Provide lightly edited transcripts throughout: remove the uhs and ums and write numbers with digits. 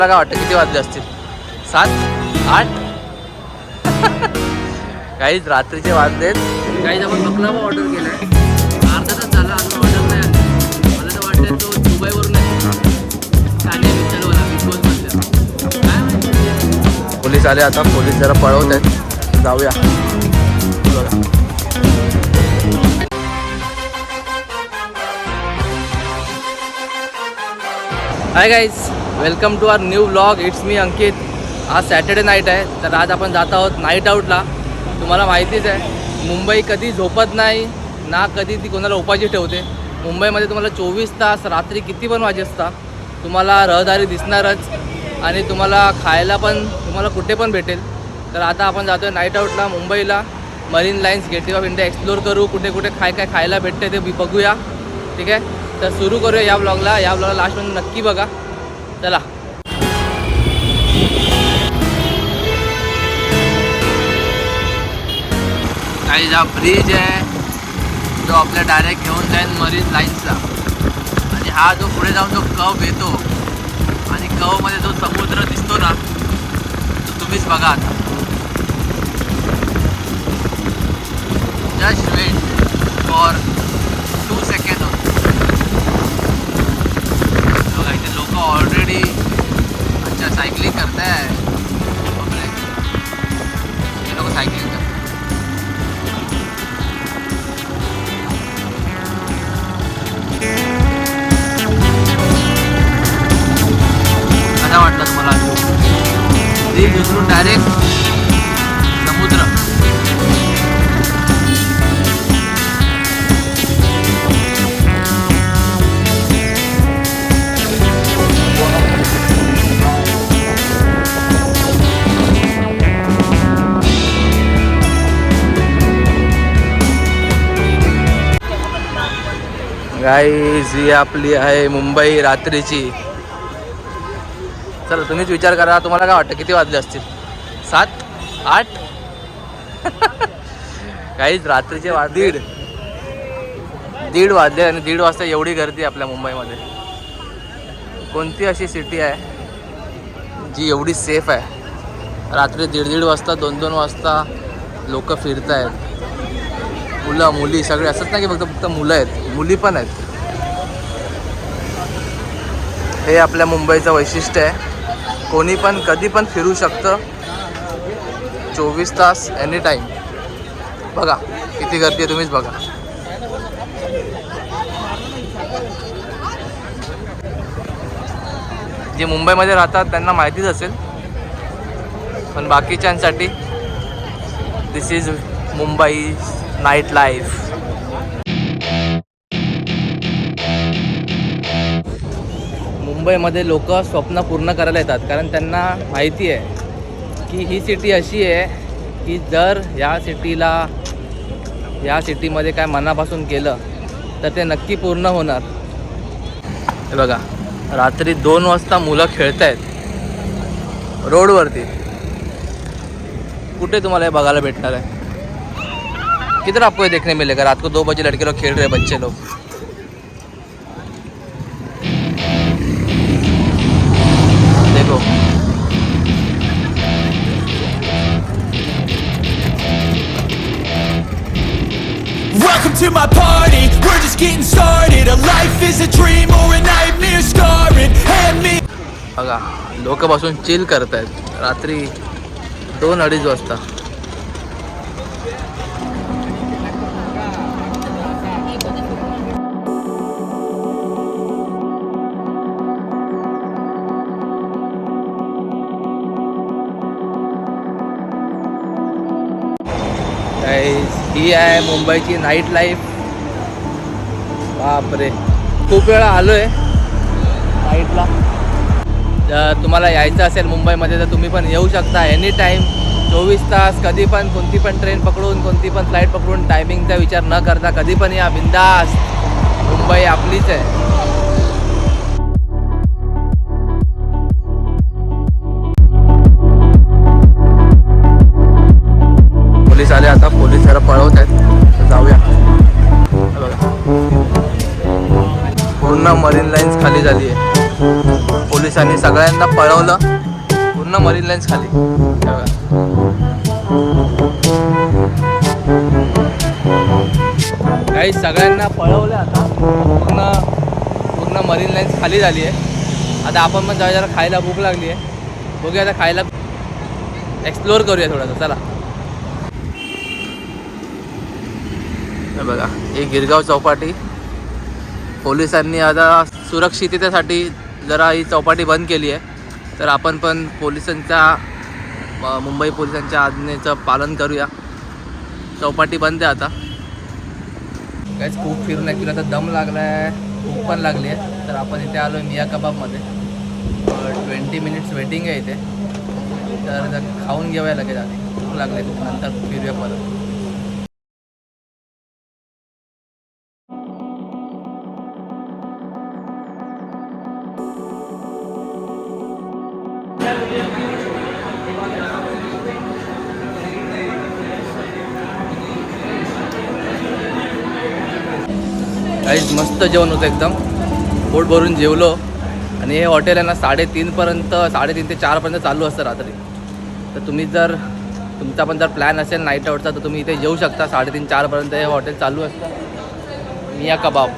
काय वाटतं किती वाजले असतील? 7, 8 काहीच रात्रीचे वाजलेत. काहीच आपण बकलावा ऑर्डर केलाय. अर्धा तास झाला अजून ऑर्डर नाही आला. मला तर वाटतं तो दुबईवरून आहे. ठाणे पिक्चरवाला बिग बॉस मधला. काय माहिती. पोलीस आले आता. पोलीस जरा पळवत आहेत. जाऊया. बघा. Hi guys, welcome to our new vlog. It's me Ankit. आज सॅटर्डे नाईट आहे, तर आज आपण जात आहोत नाईट आऊटला. तुम्हाला माहितीच आहे, मुंबई कधी झोपत नाही ना, कधी ती कोणाला उपाशी ठेवते. मुंबईमध्ये तुम्हाला 24 तास रात्री किती पण वाजेस्ता तुम्हाला रहदारी दिसणारच, आणि तुम्हाला खायला पण तुम्हाला कुठे पण भेटेल. तर आता आपण जातो आहे नाईट आऊटला मुंबईला. Marine lines, gateway of India explore करू. कुठे कुठे काय खायला भेटते ते बघूया. ठीक आहे, तर सुरू करूया या ब्लॉगला. लास्टपर्यंत नक्की बघा. चला. काही हा ब्रिज आहे जो आपल्या डायरेक्ट घेऊन जाईल मरीन लाईन्सला, आणि हा जो पुढे जाऊन जो कव येतो, आणि कवमध्ये जो समुद्र दिसतो ना, तो तुम्हीच बघा आता. Just wait for 2 second. बघा इथे लोक ऑलरेडी अच्छा सायकलिंग करताय. हे लोक सायकलिंग करतात. कसा वाटतं तुम्हाला? ब्रिज उतरून डायरेक्ट समुद्र. गाईज, ही आपली आहे मुंबई रात्रीची. चला तुम्हीच विचार करा, तुम्हाला काय वाटतं किती वाजले असतील? 7, 8 काहीच रात्रीचे 1:30 वाजले, आणि 1:30 वाजता एवढी गर्दी आपल्या मुंबईमध्ये. कोणती अशी सिटी आहे जी एवढी सेफ आहे? रात्री 1:30 वाजता 2-2 वाजता लोक फिरत आहेत. मुलं मुली सगळे. असंच नाही की फक्त मुलं आहेत, मुली पण आहेत. हे आपल्या मुंबईचं वैशिष्ट्य आहे. कोणी पण कधी पण फिरू शकतं, 24 तास एनी टाईम. बघा किती गर्दी आहे, तुम्हीच बघा. जे मुंबईमध्ये राहतात त्यांना माहितीच असेल, पण बाकीच्यांसाठी दिस इज मुंबई नाईट लाईफ. मुंबईमध्ये लोक स्वप्न पूर्ण करायला येतात, कारण त्यांना माहिती आहे की ही सिटी अशी आहे की जर या सिटीमध्ये काय मनापासून केलं तर ते नक्की पूर्ण होणार. हे बघा, रात्री 2 वाजता मुलं खेळत आहेत रोडवरती. कुठे तुम्हाला हे बघायला भेटणार आहे? किधर आपको ये देखने मिलेगा? रात को 2 बजे लड़के लोग खेल रहे हैं, बच्चे लोग. देखो, Welcome to my party, we're just getting started. A life is a dream or a nightmare scarring. Hand me. बघा लोक बसून चिल करत आहेत रात्री 2-2:30 वाजता. ही आहे मुंबईची नाईट लाईफ. बापरे, खूप वेळा आलो आहे नाईटला. जर तुम्हाला यायचं असेल मुंबईमध्ये तर तुम्ही पण येऊ शकता एनी टाईम. 24 तास कधी पण, कोणती पण ट्रेन पकडून, कोणती पण फ्लाईट पकडून, टायमिंगचा विचार न करता कधी पण या. बिंदास. मुंबई आपलीच आहे. पोलीस आले आता. पोलीस जरा पळवत आहेत. जाऊया. पूर्ण मरीन लाईन्स खाली झाली आहे. पोलिसांनी सगळ्यांना पळवलं पूर्ण मरीन लाईन्स खाली. हे बघा. काही सगळ्यांना पळवलं आता पूर्ण मरीन लाईन्स खाली झाली आहे. आता आपण पण जरा खायला भूक लागली आहे. बघूया आता खायला एक्सप्लोअर करूया थोडंसं. चला. हे बघा ही गिरगाव चौपाटी. पोलिसांनी आता सुरक्षिततेसाठी जरा ही चौपाटी बंद केली आहे. तर आपण पण मुंबई पोलिसांच्या आज्ञेचं पालन करूया. चौपाटी बंद आहे आता. काहीच खूप फिरून ॲक्च्युली आता दम लागला आहे, भूक पण लागली आहे. तर आपण इथे आलो आहे मिया कबाबमध्ये. 20 मिनिट्स वेटिंग आहे इथे. तर खाऊन घेऊया लगेच. आधी भूक लागले खूप, नंतर फिरूया परत. काहीच मस्त जेवण होतं एकदम. पोट भरून जेवलो. आणि हे हॉटेल आहे ना 3:30 ते 4पर्यंत चालू असतं रात्री. तर तुम्ही जर तुमचा पण जर प्लॅन असेल नाईट आउटचा तर तुम्ही इथे येऊ शकता. 3:30-4पर्यंत हे हॉटेल चालू असतं. मिया कबाब.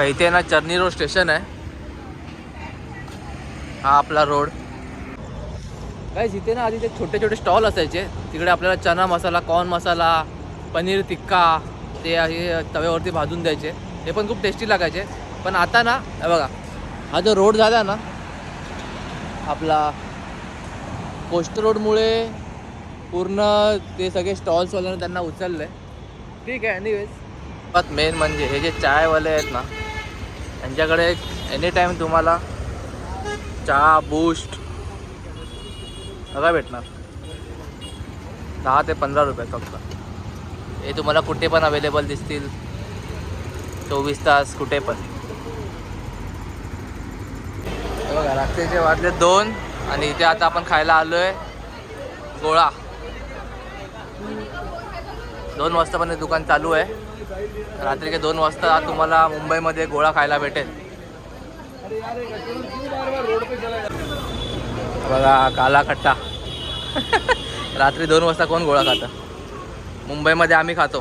इथे ना चर्नी रोड स्टेशन आहे. हा आपला रोड. काहीच इथे ना आधी ते छोटे छोटे स्टॉल असायचे. तिकडे आपल्याला चना मसाला, कॉर्न मसाला, पनीर टिक्का ते हे तव्यावरती भाजून द्यायचे. हे पण खूप टेस्टी लागायचे. पण आता ना हे बघा, हा जो रोड झाला ना आपला कोस्ट रोडमुळे पूर्ण ते सगळे स्टॉल्सवाल्यानं त्यांना उचललं आहे. ठीक आहे. एनिवेज मेन म्हणजे हे जे चायवाले आहेत ना त्यांच्याकडे एनी टाईम तुम्हाला चहा, बूस्ट सगळं भेटणार. 10 ते 15 रुपये फक्त. हे तुम्हाला कुठे पण अवेलेबल दिसतील 24 तास कुठे पण. बघा रात्रीचे वाजले 2 आणि इथे आता आपण खायला आलो आहे गोळा. 2 वाजता पण हे दुकान चालू आहे. रात्री 2 वाजता तुम्हाला मुंबईमध्ये गोळा खायला भेटेल. बघा काला खट्टा. रात्री 2 वाजता कोण गोळा खातं? मुंबईमध्ये आम्ही खातो.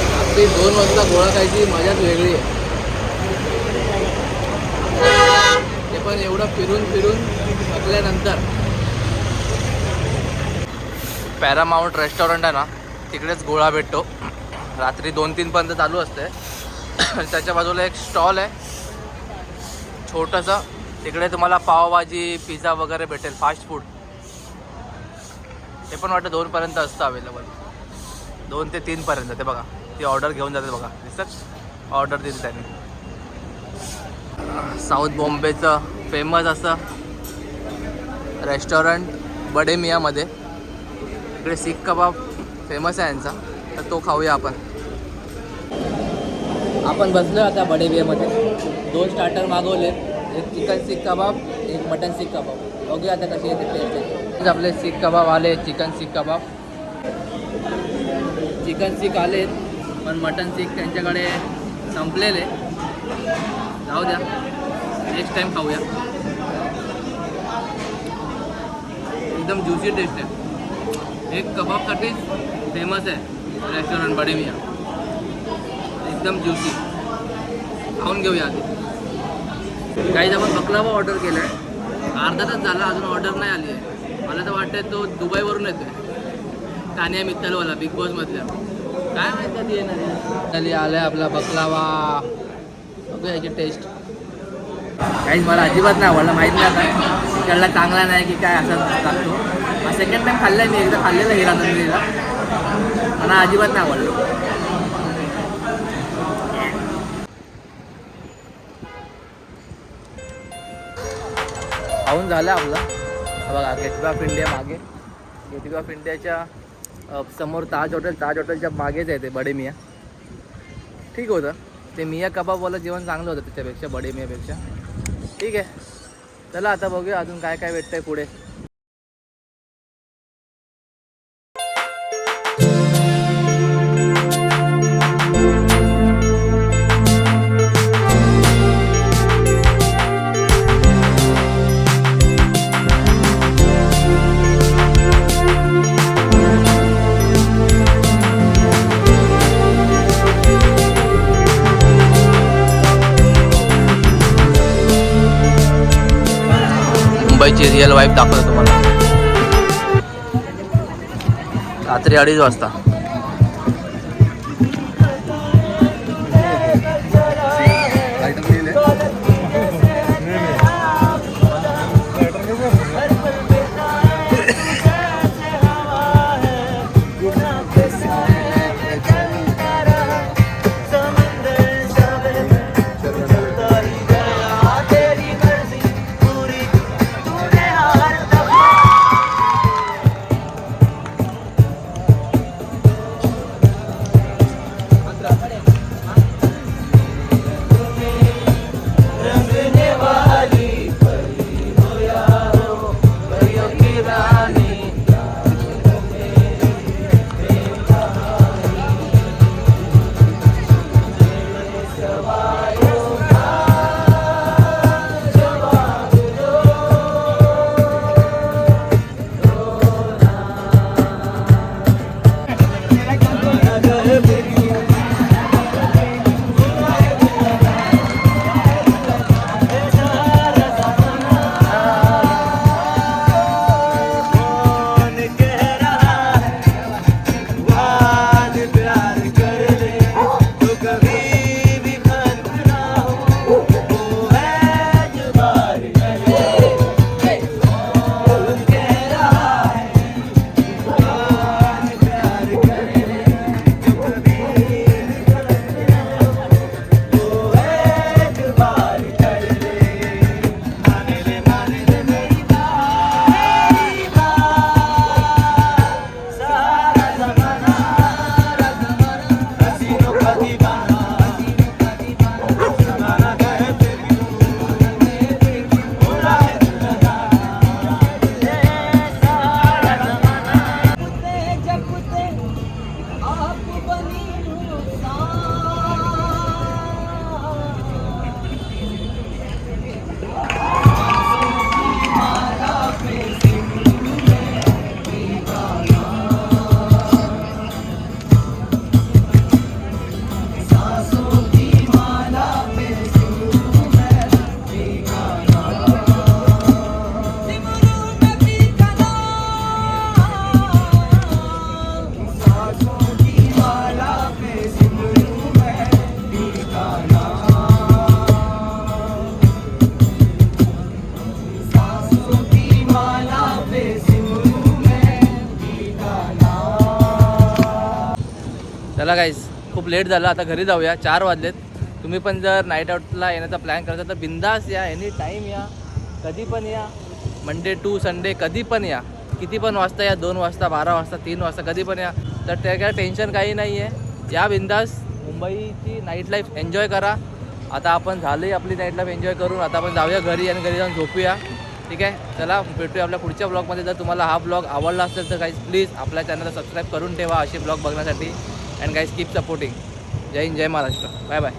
रात्री 2 वाजता गोळा खायची मजाच वेगळी आहे. ते पण एवढं फिरून थकल्यानंतर. पॅरामाऊंट रेस्टॉरंट आहे ना तिकडेच गोळा भेटतो. रात्री 2-3 पर्यंत चालू असते. त्याच्या बाजूला एक स्टॉल आहे छोटंसं. तिकडे तुम्हाला पावभाजी, पिझ्झा वगैरे भेटेल, फास्ट फूड. ते पण वाटतं 2 पर्यंत असतं अवेलेबल. 2 ते 3 पर्यंत. ते बघा ती ऑर्डर घेऊन जाते बघा. दिसत ऑर्डर दिली त्यांनी. साऊथ बॉम्बेचं फेमस असं रेस्टॉरंट बडे मियामध्ये. इकडे सीख कबाब फेमस आहे यांचा. तर तो खाऊया आपण. आपण बसलो आता बडे मियामध्ये. 2 स्टार्टर मागवले. एक चिकन सीख कबाब, एक मटन सीख कबाब. बघूया आता कशी येते टेस्ट. आपले सीख कबाब आले. चिकन सीख कबाब. चिकन सीख आले पण मटन सीख त्यांच्याकडे संपलेले. जाऊ द्या नेक्स्ट टाईम खाऊया. एकदम ज्युसी टेस्ट आहे. एक कबाबसाठी फेमस आहे रेस्टॉरंट बडे मिया. एकदम ज्युसी. खाऊन घेऊया आधी. काही आपण बकलावा ऑर्डर केला आहे. अर्धा तास झाला अजून ऑर्डर नाही आली आहे. मला तर वाटतं तो दुबईवरून येतो आहे. तानिया मित्तलवाला बिग बॉसमधल्या. काय माहिती कधी येणार आहे. तरी आलं आहे आपला बकलावा. बघूया याची टेस्ट. काहीच मला अजिबात नाही आवडलं. माहीत नाही आता त्याला चांगला नाही की काय असं लागतो. सेकंड टाईम खाल्लं आहे मी. एकदा खाल्लेलं हिरा नंदिनीला. मला अजिबात नाही आवडलं. खाऊन झालं आपलं. बघा गेटवे ऑफ इंडिया मागे. गेटवे ऑफ इंडियाच्या समोर ताज हॉटेलच्या मागेच आहे ते बडे मिया. ठीक होतं ते. मिया कबाबवालं जेवण चांगलं होतं त्याच्यापेक्षा, बडे मियापेक्षा. ठीक आहे चला आता बघूया अजून काय काय भेटतंय पुढे. मुंबईची रिअल वाईफ दाखवतो तुम्हाला. रात्री 2:30 वाजता. चला गाईस, खूप लेट झालं, आता घरी जाऊया. 4 वाजलेत. तुम्ही पण जर नाईट आउटला येण्याचा प्लॅन करता तर बिंदास या, एनी टाईम या, कधी पण या. मंडे टू संडे कधी पण या, किती पण वाजता या, 2 वाजता, 12 वाजता, 3 वाजता, कधी पण या. तर त्या काय टेन्शन काही नाही आहे. या बिंदास, मुंबईची नाईट लाईफ एन्जॉय करा. आता आपण झाली आपली नाईट लाईफ एन्जॉय करून आता आपण जाऊया घरी आणि घरी जाऊन झोपूया. ठीक आहे, चला भेटूया आपल्या पुढच्या ब्लॉगमध्ये. जर तुम्हाला हा ब्लॉग आवडला असेल तर गाईज प्लीज आपल्या चॅनलला सबस्क्राईब करून ठेवा असे ब्लॉग बघण्यासाठी. And guys keep supporting. जय हिंद, जय महाराष्ट्र. Bye bye.